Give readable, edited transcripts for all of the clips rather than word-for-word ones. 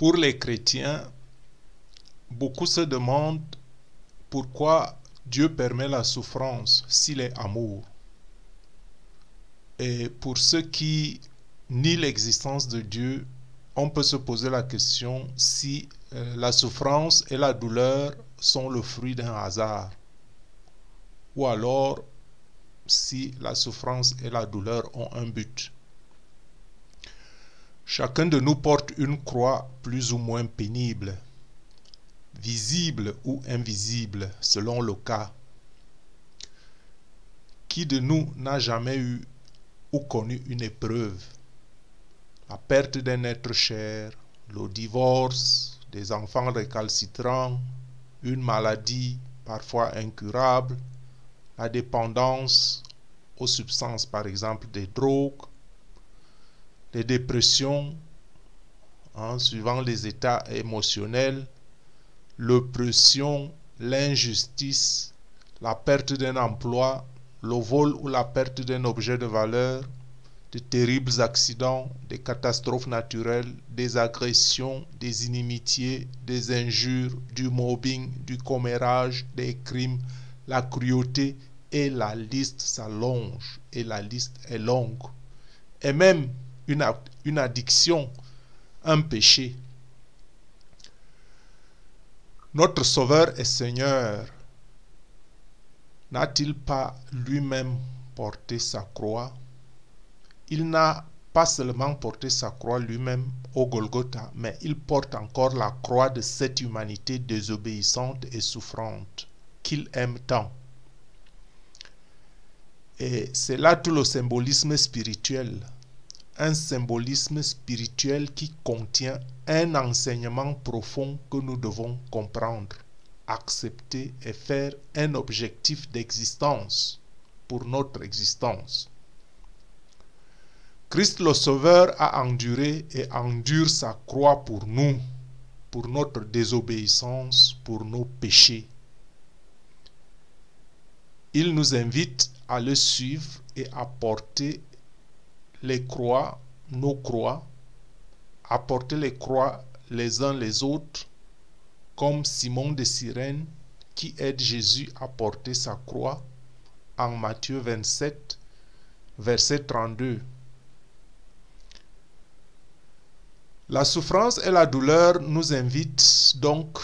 Pour les chrétiens, beaucoup se demandent pourquoi Dieu permet la souffrance s'il est amour. Et pour ceux qui nient l'existence de Dieu, on peut se poser la question si la souffrance et la douleur sont le fruit d'un hasard, ou alors si la souffrance et la douleur ont un but. Chacun de nous porte une croix plus ou moins pénible, visible ou invisible selon le cas. Qui de nous n'a jamais eu ou connu une épreuve? La perte d'un être cher, le divorce, des enfants récalcitrants, une maladie parfois incurable, la dépendance aux substances, par exemple des drogues, les dépressions, suivant les états émotionnels, l'oppression, l'injustice, la perte d'un emploi, le vol ou la perte d'un objet de valeur, de terribles accidents, des catastrophes naturelles, des agressions, des inimitiés, des injures, du mobbing, du commérage, des crimes, la cruauté, et la liste s'allonge, et la liste est longue. Et même une addiction, un péché. Notre Sauveur et Seigneur n'a-t-il pas lui-même porté sa croix? Il n'a pas seulement porté sa croix lui-même au Golgotha, mais il porte encore la croix de cette humanité désobéissante et souffrante qu'il aime tant. Et c'est là tout le symbolisme spirituel. Un symbolisme spirituel qui contient un enseignement profond que nous devons comprendre, accepter et faire un objectif d'existence pour notre existence. Christ le Sauveur a enduré et endure sa croix pour nous, pour notre désobéissance, pour nos péchés. Il nous invite à le suivre et à porter les croix, nos croix, à porter les croix les uns les autres, comme Simon de Cyrène qui aide Jésus à porter sa croix en Matthieu 27, verset 32. La souffrance et la douleur nous invitent donc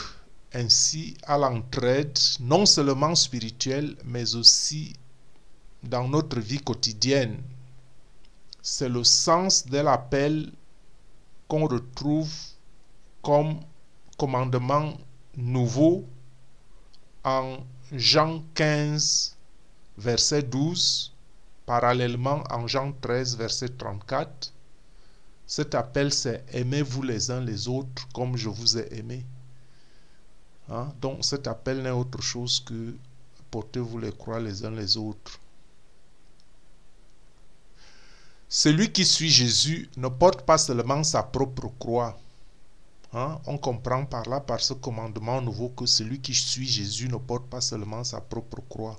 ainsi à l'entraide, non seulement spirituelle, mais aussi dans notre vie quotidienne. C'est le sens de l'appel qu'on retrouve comme commandement nouveau en Jean 15, verset 12, parallèlement en Jean 13, verset 34. Cet appel, c'est « Aimez-vous les uns les autres comme je vous ai aimé ». Donc cet appel n'est autre chose que « Portez-vous les croix les uns les autres ». Celui qui suit Jésus ne porte pas seulement sa propre croix. On comprend par là, par ce commandement nouveau, que celui qui suit Jésus ne porte pas seulement sa propre croix,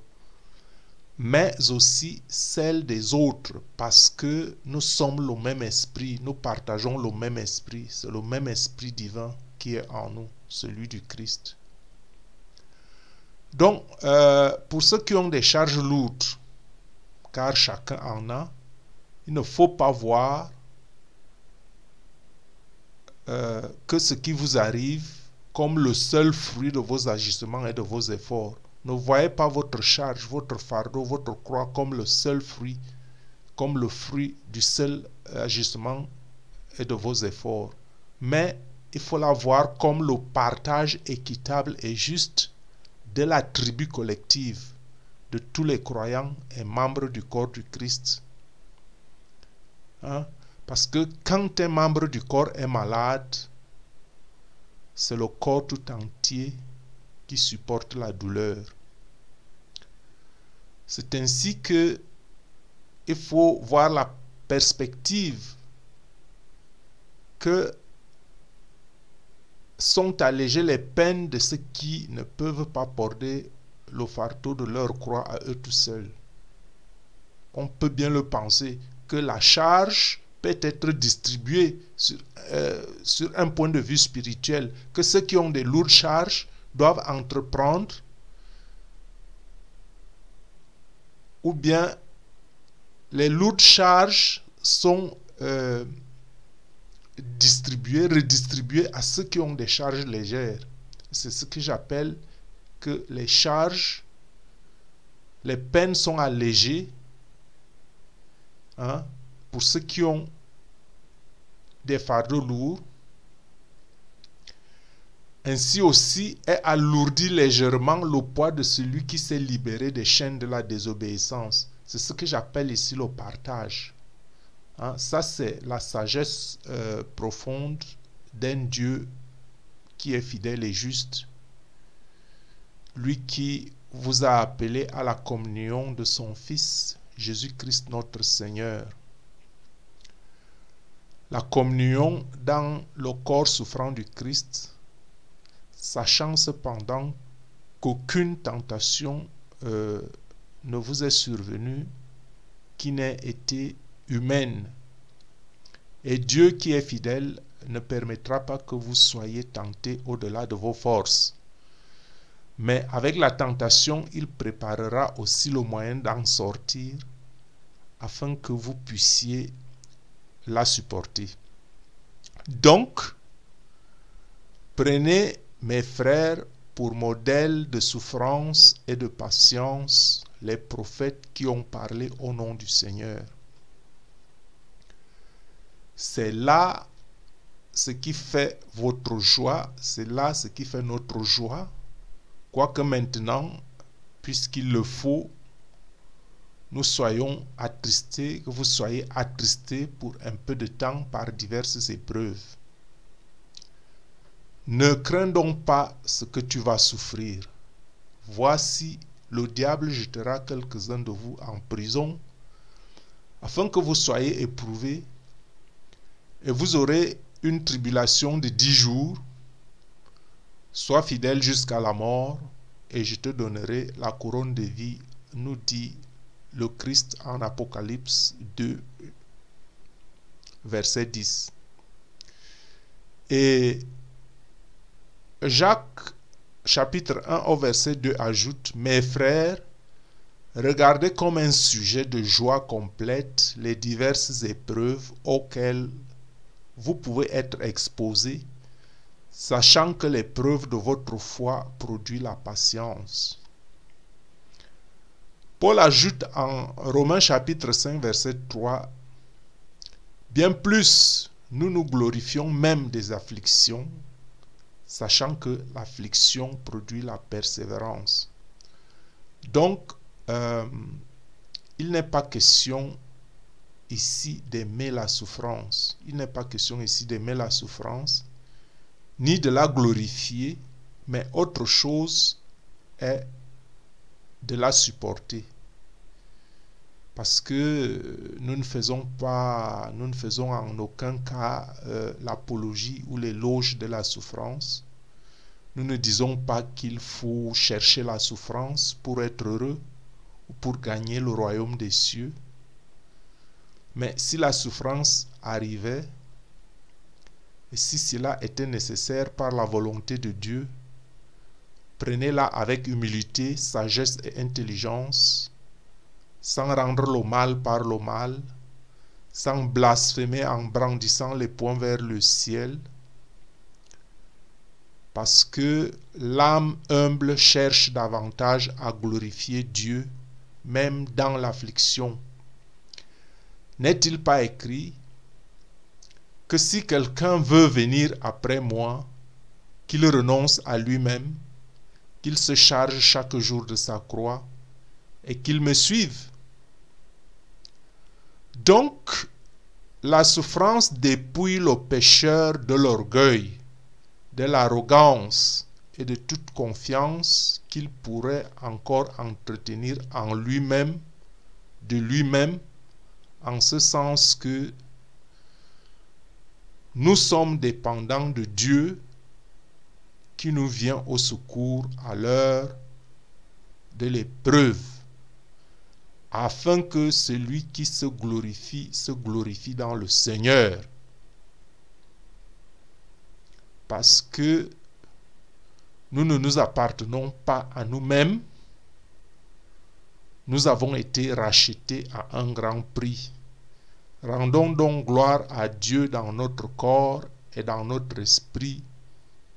mais aussi celle des autres, parce que nous sommes le même esprit, nous partageons le même esprit, c'est le même esprit divin qui est en nous, celui du Christ. Donc, pour ceux qui ont des charges lourdes, car chacun en a, il ne faut pas voir que ce qui vous arrive comme le seul fruit de vos agissements et de vos efforts. Ne voyez pas votre charge, votre fardeau, votre croix comme le seul fruit, comme le fruit du seul agissement et de vos efforts. Mais il faut la voir comme le partage équitable et juste de la tribu collective de tous les croyants et membres du corps du Christ. Parce que quand un membre du corps est malade, c'est le corps tout entier qui supporte la douleur. C'est ainsi que il faut voir la perspective que sont allégées les peines de ceux qui ne peuvent pas porter le fardeau de leur croix à eux tout seuls. On peut bien le penser, que la charge peut être distribué sur un point de vue spirituel, que ceux qui ont des lourdes charges doivent entreprendre, ou bien les lourdes charges sont redistribuées à ceux qui ont des charges légères. C'est ce que j'appelle que les charges, les peines sont allégées, hein, pour ceux qui ont des fardeaux lourds. Ainsi aussi est alourdi légèrement le poids de celui qui s'est libéré des chaînes de la désobéissance. C'est ce que j'appelle ici le partage. Hein, ça, c'est la sagesse profonde d'un Dieu qui est fidèle et juste. Lui qui vous a appelé à la communion de son Fils, Jésus-Christ notre Seigneur. La communion dans le corps souffrant du Christ, sachant cependant qu'aucune tentation ne vous est survenue qui n'ait été humaine. Et Dieu qui est fidèle ne permettra pas que vous soyez tentés au-delà de vos forces. Mais avec la tentation, il préparera aussi le moyen d'en sortir afin que vous puissiez la supporter. Donc, prenez, mes frères, pour modèle de souffrance et de patience les prophètes qui ont parlé au nom du Seigneur. C'est là ce qui fait votre joie, c'est là ce qui fait notre joie, quoique maintenant, puisqu'il le faut, nous soyons attristés, que vous soyez attristés pour un peu de temps par diverses épreuves. Ne crains donc pas ce que tu vas souffrir. Voici, le diable jettera quelques-uns de vous en prison, afin que vous soyez éprouvés, et vous aurez une tribulation de 10 jours. Sois fidèle jusqu'à la mort, et je te donnerai la couronne de vie, nous dit le Christ en Apocalypse 2, verset 10. Et Jacques, chapitre 1 au verset 2 ajoute: mes frères, regardez comme un sujet de joie complète les diverses épreuves auxquelles vous pouvez être exposés, sachant que l'épreuve de votre foi produit la patience. Paul ajoute en Romains chapitre 5 verset 3: bien plus, nous nous glorifions même des afflictions, sachant que l'affliction produit la persévérance. Donc, il n'est pas question ici d'aimer la souffrance. Il n'est pas question ici d'aimer la souffrance, ni de la glorifier, mais autre chose est de la supporter. Parce que nous ne faisons en aucun cas l'apologie ou l'éloge de la souffrance. Nous ne disons pas qu'il faut chercher la souffrance pour être heureux ou pour gagner le royaume des cieux. Mais si la souffrance arrivait, et si cela était nécessaire par la volonté de Dieu, prenez-la avec humilité, sagesse et intelligence, sans rendre le mal par le mal, sans blasphémer en brandissant les poings vers le ciel, parce que l'âme humble cherche davantage à glorifier Dieu, même dans l'affliction. N'est-il pas écrit que si quelqu'un veut venir après moi, qu'il renonce à lui-même, qu'il se charge chaque jour de sa croix et qu'il me suive? Donc, la souffrance dépouille le pécheur de l'orgueil, de l'arrogance et de toute confiance qu'il pourrait encore entretenir en lui-même, de lui-même, en ce sens que nous sommes dépendants de Dieu qui nous vient au secours à l'heure de l'épreuve. afin que celui qui se glorifie dans le Seigneur. Parce que nous ne nous appartenons pas à nous-mêmes. Nous avons été rachetés à un grand prix. Rendons donc gloire à Dieu dans notre corps et dans notre esprit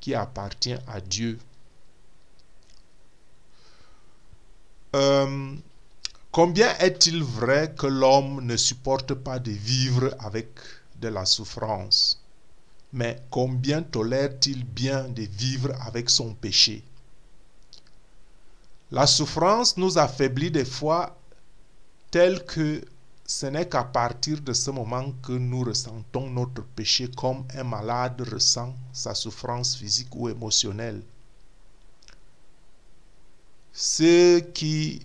qui appartient à Dieu. Combien est-il vrai que l'homme ne supporte pas de vivre avec de la souffrance? Mais combien tolère-t-il bien de vivre avec son péché? La souffrance nous affaiblit des fois tel que ce n'est qu'à partir de ce moment que nous ressentons notre péché comme un malade ressent sa souffrance physique ou émotionnelle. Ce qui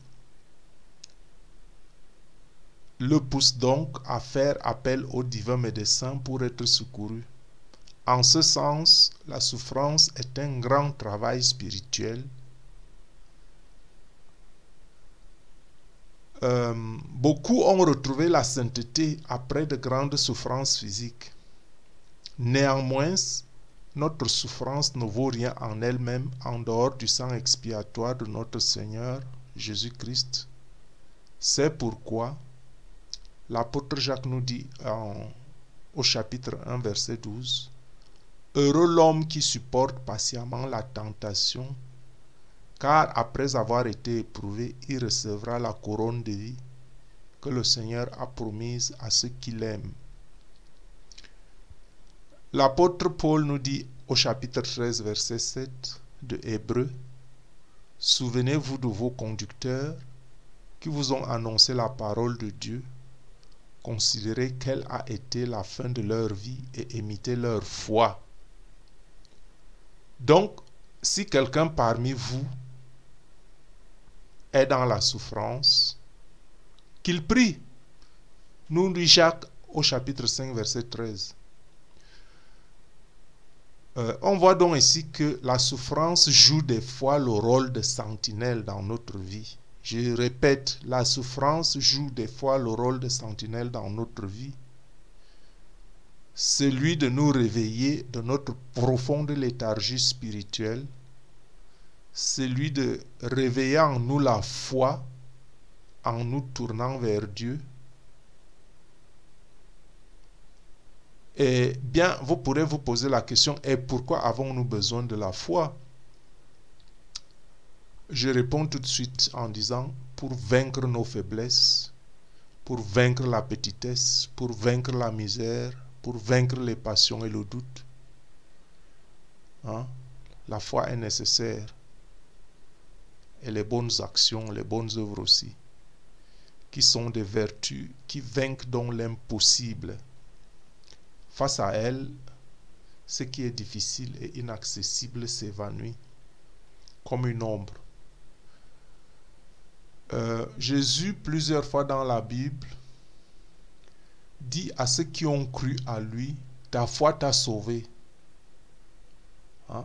le pousse donc à faire appel au divin médecin pour être secouru. En ce sens, la souffrance est un grand travail spirituel. Beaucoup ont retrouvé la sainteté après de grandes souffrances physiques. Néanmoins, notre souffrance ne vaut rien en elle-même en dehors du sang expiatoire de notre Seigneur Jésus-Christ. C'est pourquoi l'apôtre Jacques nous dit au chapitre 1, verset 12, « Heureux l'homme qui supporte patiemment la tentation, car après avoir été éprouvé, il recevra la couronne de vie que le Seigneur a promise à ceux qui l'aiment. » L'apôtre Paul nous dit au chapitre 13, verset 7 de Hébreux, « Souvenez-vous de vos conducteurs qui vous ont annoncé la parole de Dieu. Considérez quelle a été la fin de leur vie et imitez leur foi. » Donc, si quelqu'un parmi vous est dans la souffrance, qu'il prie. Nous dit Jacques au chapitre 5, verset 13. On voit donc ici que la souffrance joue des fois le rôle de sentinelle dans notre vie. Je répète, la souffrance joue des fois le rôle de sentinelle dans notre vie. Celui de nous réveiller de notre profonde léthargie spirituelle, celui de réveiller en nous la foi, en nous tournant vers Dieu. Et bien, vous pourrez vous poser la question, et pourquoi avons-nous besoin de la foi? Je réponds tout de suite en disant, pour vaincre nos faiblesses, pour vaincre la petitesse, pour vaincre la misère, pour vaincre les passions et le doute. La foi est nécessaire. Et les bonnes actions, les bonnes œuvres aussi, qui sont des vertus qui vainquent donc l'impossible. Face à elles, ce qui est difficile et inaccessible s'évanouit comme une ombre. Jésus, plusieurs fois dans la Bible, dit à ceux qui ont cru à lui, ta foi t'a sauvé.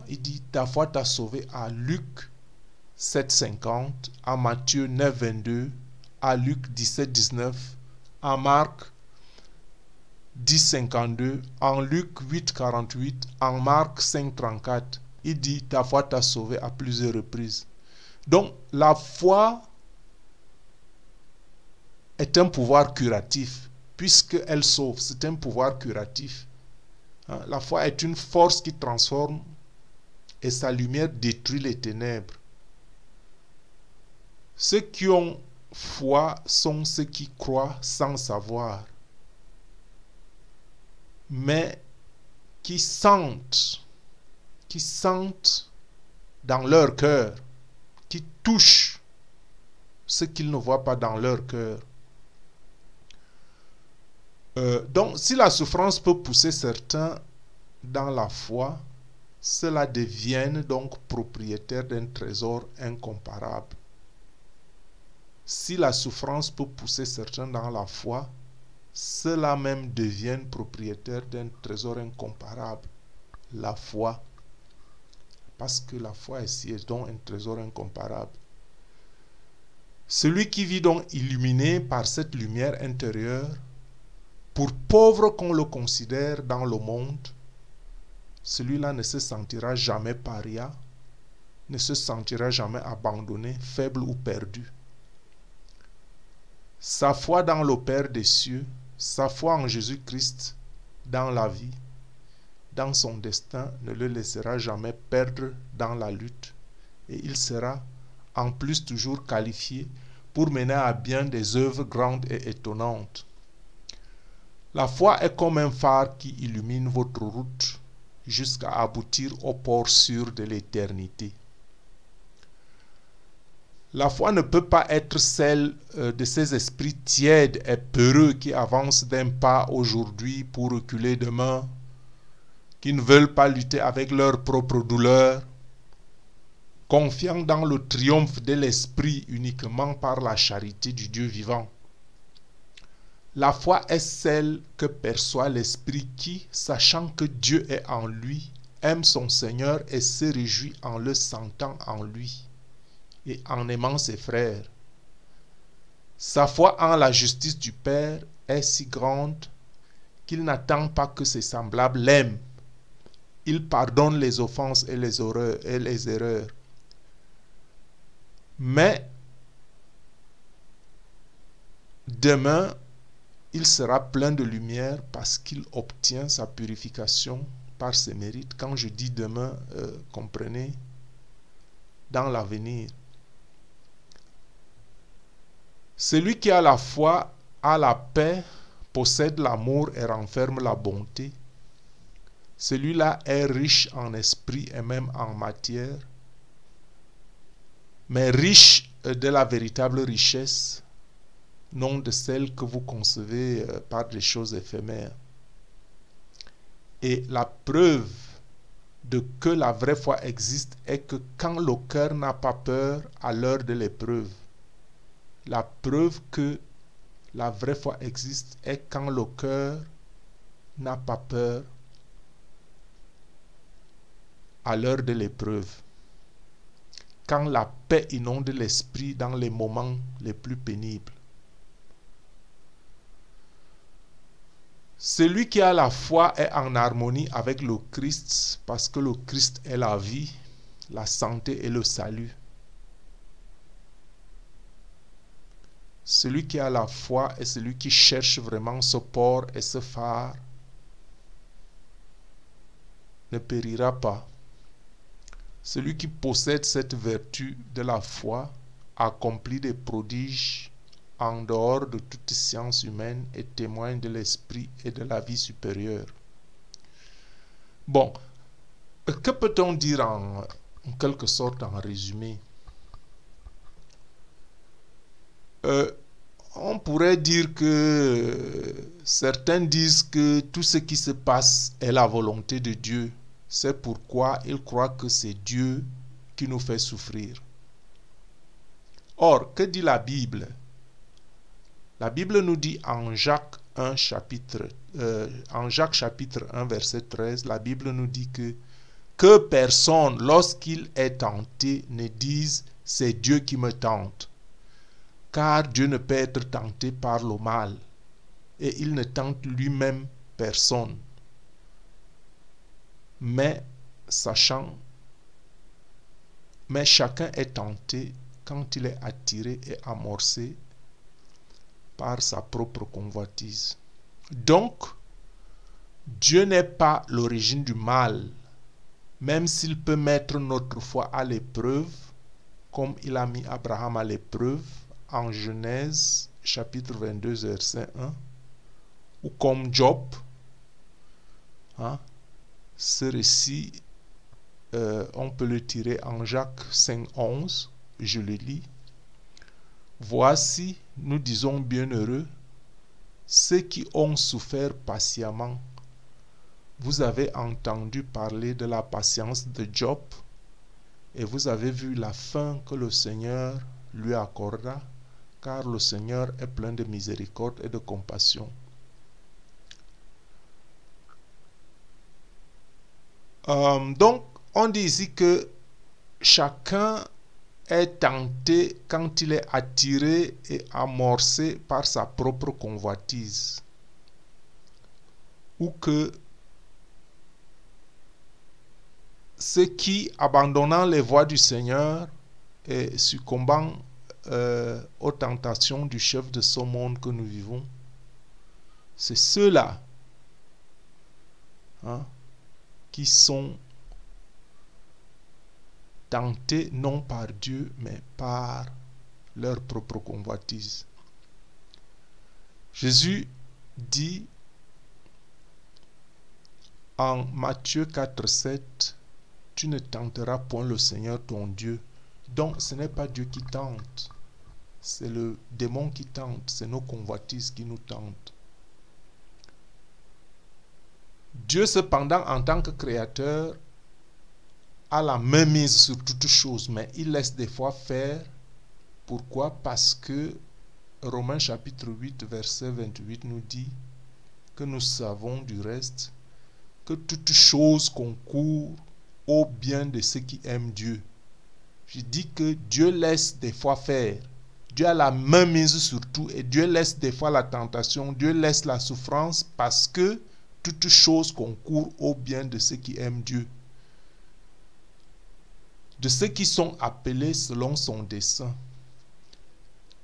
Il dit, ta foi t'a sauvé à Luc 7,50, à Matthieu 9,22, à Luc 17,19, à Marc 10,52, en Luc 8,48, en Marc 5,34. Il dit, ta foi t'a sauvé à plusieurs reprises. Donc, la foi est un pouvoir curatif, puisqu'elle sauve. C'est un pouvoir curatif. La foi est une force qui transforme et sa lumière détruit les ténèbres. Ceux qui ont foi sont ceux qui croient sans savoir, mais qui sentent dans leur cœur, qui touchent ce qu'ils ne voient pas dans leur cœur. Donc, si la souffrance peut pousser certains dans la foi, ceux-là deviennent donc propriétaires d'un trésor incomparable. Si la souffrance peut pousser certains dans la foi, ceux-là même deviennent propriétaires d'un trésor incomparable, la foi. Parce que la foi ici est donc un trésor incomparable. Celui qui vit donc illuminé par cette lumière intérieure, pour pauvre qu'on le considère dans le monde, celui-là ne se sentira jamais paria, ne se sentira jamais abandonné, faible ou perdu. Sa foi dans le Père des cieux, sa foi en Jésus-Christ, dans la vie, dans son destin, ne le laissera jamais perdre dans la lutte. Et il sera en plus toujours qualifié pour mener à bien des œuvres grandes et étonnantes. La foi est comme un phare qui illumine votre route jusqu'à aboutir au port sûr de l'éternité. La foi ne peut pas être celle de ces esprits tièdes et peureux qui avancent d'un pas aujourd'hui pour reculer demain, qui ne veulent pas lutter avec leur propre douleur, confiant dans le triomphe de l'esprit uniquement par la charité du Dieu vivant. La foi est celle que perçoit l'esprit qui, sachant que Dieu est en lui, aime son Seigneur et se réjouit en le sentant en lui et en aimant ses frères. Sa foi en la justice du Père est si grande qu'il n'attend pas que ses semblables l'aiment. Il pardonne les offenses et les erreurs. Mais demain, il sera plein de lumière parce qu'il obtient sa purification par ses mérites. Quand je dis demain, comprenez, dans l'avenir. Celui qui a la foi a la paix, possède l'amour et renferme la bonté. Celui-là est riche en esprit et même en matière, mais riche de la véritable richesse, non de celle que vous concevez par des choses éphémères. Et la preuve de que la vraie foi existe est que quand le cœur n'a pas peur à l'heure de l'épreuve, la preuve que la vraie foi existe est quand le cœur n'a pas peur à l'heure de l'épreuve. Quand la paix inonde l'esprit dans les moments les plus pénibles. Celui qui a la foi est en harmonie avec le Christ parce que le Christ est la vie, la santé et le salut. Celui qui a la foi est celui qui cherche vraiment ce port et ce phare ne périra pas. Celui qui possède cette vertu de la foi accomplit des prodiges en dehors de toute science humaine et témoigne de l'esprit et de la vie supérieure. Bon, que peut-on dire en quelque sorte en résumé? On pourrait dire que certains disent que tout ce qui se passe est la volonté de Dieu. C'est pourquoi ils croient que c'est Dieu qui nous fait souffrir. Or, que dit la Bible? La Bible nous dit en Jacques chapitre 1, verset 13, la Bible nous dit que personne, lorsqu'il est tenté, ne dise « c'est Dieu qui me tente ». Car Dieu ne peut être tenté par le mal, et il ne tente lui-même personne. Mais chacun est tenté quand il est attiré et amorcé par sa propre convoitise. Donc, Dieu n'est pas l'origine du mal, même s'il peut mettre notre foi à l'épreuve, comme il a mis Abraham à l'épreuve, en Genèse, chapitre 22, verset 1, ou comme Job. Ce récit, on peut le tirer en Jacques 5, 11, je le lis. Voici, nous disons bienheureux, ceux qui ont souffert patiemment. Vous avez entendu parler de la patience de Job, et vous avez vu la fin que le Seigneur lui accorda, car le Seigneur est plein de miséricorde et de compassion. Donc, on dit ici que chacun est tenté quand il est attiré et amorcé par sa propre convoitise, ou que ceux qui, abandonnant les voies du Seigneur et succombant aux tentations du chef de ce monde que nous vivons, c'est ceux-là qui sont tentés non par Dieu, mais par leur propre convoitise. Jésus dit en Matthieu 4, 7, « Tu ne tenteras point le Seigneur ton Dieu. » Donc ce n'est pas Dieu qui tente, c'est le démon qui tente, c'est nos convoitises qui nous tentent. Dieu cependant, en tant que créateur, a la main mise sur toutes choses, mais il laisse des fois faire. Pourquoi? Parce que Romains chapitre 8, verset 28 nous dit que nous savons du reste que toute chose concourt au bien de ceux qui aiment Dieu. Je dis que Dieu laisse des fois faire. Dieu a la main mise sur tout et Dieu laisse des fois la tentation, Dieu laisse la souffrance parce que toute chose concourt au bien de ceux qui aiment Dieu, de ceux qui sont appelés selon son dessein.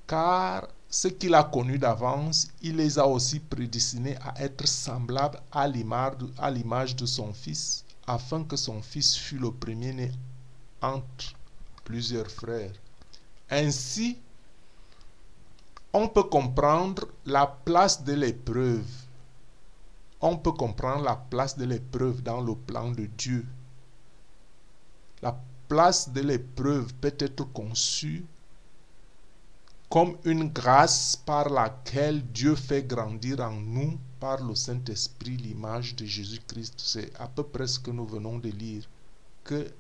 Car ceux qu'il a connus d'avance, il les a aussi prédestinés à être semblables à l'image de son Fils, afin que son Fils fût le premier-né entre plusieurs frères. Ainsi, on peut comprendre la place de l'épreuve. On peut comprendre la place de l'épreuve dans le plan de Dieu. La place de l'épreuve peut être conçue comme une grâce par laquelle Dieu fait grandir en nous, par le Saint-Esprit, l'image de Jésus-Christ. C'est à peu près ce que nous venons de lire, que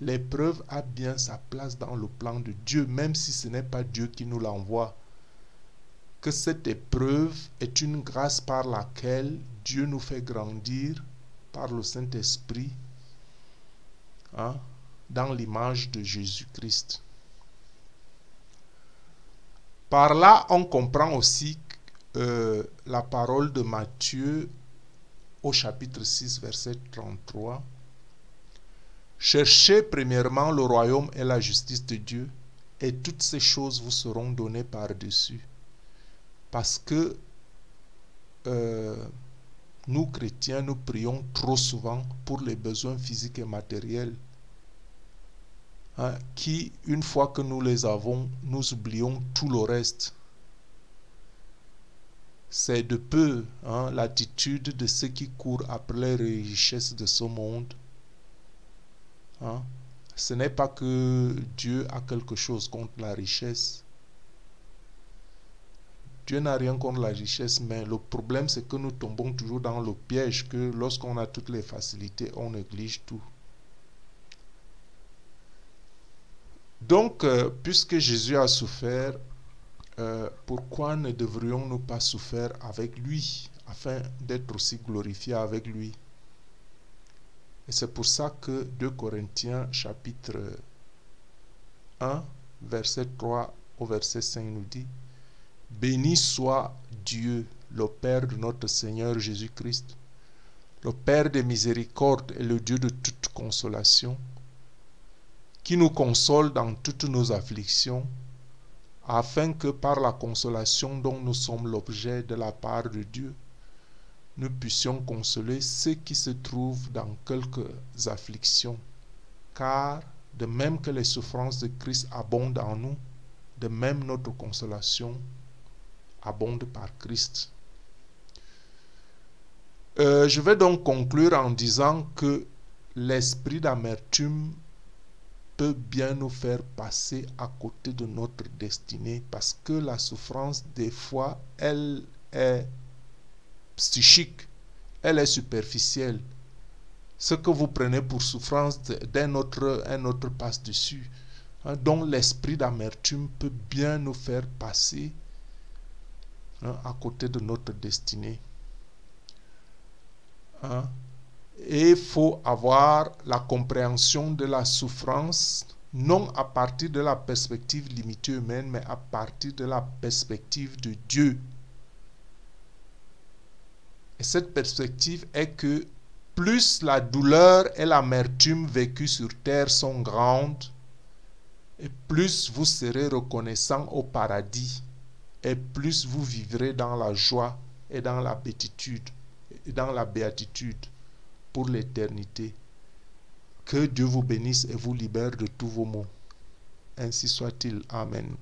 l'épreuve a bien sa place dans le plan de Dieu, même si ce n'est pas Dieu qui nous l'envoie. Que cette épreuve est une grâce par laquelle Dieu nous fait grandir par le Saint-Esprit dans l'image de Jésus-Christ. Par là, on comprend aussi la parole de Matthieu au chapitre 6, verset 33. Cherchez premièrement le royaume et la justice de Dieu, et toutes ces choses vous seront données par-dessus. Parce que nous, chrétiens, nous prions trop souvent pour les besoins physiques et matériels, qui, une fois que nous les avons, nous oublions tout le reste. C'est de peu l'attitude de ceux qui courent après les richesses de ce monde. Ce n'est pas que Dieu a quelque chose contre la richesse. Dieu n'a rien contre la richesse, mais le problème c'est que nous tombons toujours dans le piège que lorsqu'on a toutes les facilités, on néglige tout. Donc, puisque Jésus a souffert, pourquoi ne devrions-nous pas souffrir avec lui, afin d'être aussi glorifiés avec lui? Et c'est pour ça que 2 Corinthiens chapitre 1, verset 3 au verset 5 nous dit: Béni soit Dieu, le Père de notre Seigneur Jésus-Christ, le Père des miséricordes et le Dieu de toute consolation, qui nous console dans toutes nos afflictions, afin que par la consolation dont nous sommes l'objet de la part de Dieu, nous puissions consoler ceux qui se trouvent dans quelques afflictions. Car, de même que les souffrances de Christ abondent en nous, de même notre consolation abonde par Christ. Je vais donc conclure en disant que l'esprit d'amertume peut bien nous faire passer à côté de notre destinée, parce que la souffrance, des fois, elle est psychique, elle est superficielle. Ce que vous prenez pour souffrance un autre passe dessus. Donc l'esprit d'amertume peut bien nous faire passer à côté de notre destinée. Et il faut avoir la compréhension de la souffrance non à partir de la perspective limitée humaine, mais à partir de la perspective de Dieu. Et cette perspective est que plus la douleur et l'amertume vécues sur terre sont grandes, et plus vous serez reconnaissant au paradis, et plus vous vivrez dans la joie et dans la béatitude pour l'éternité. Que Dieu vous bénisse et vous libère de tous vos maux. Ainsi soit-il. Amen.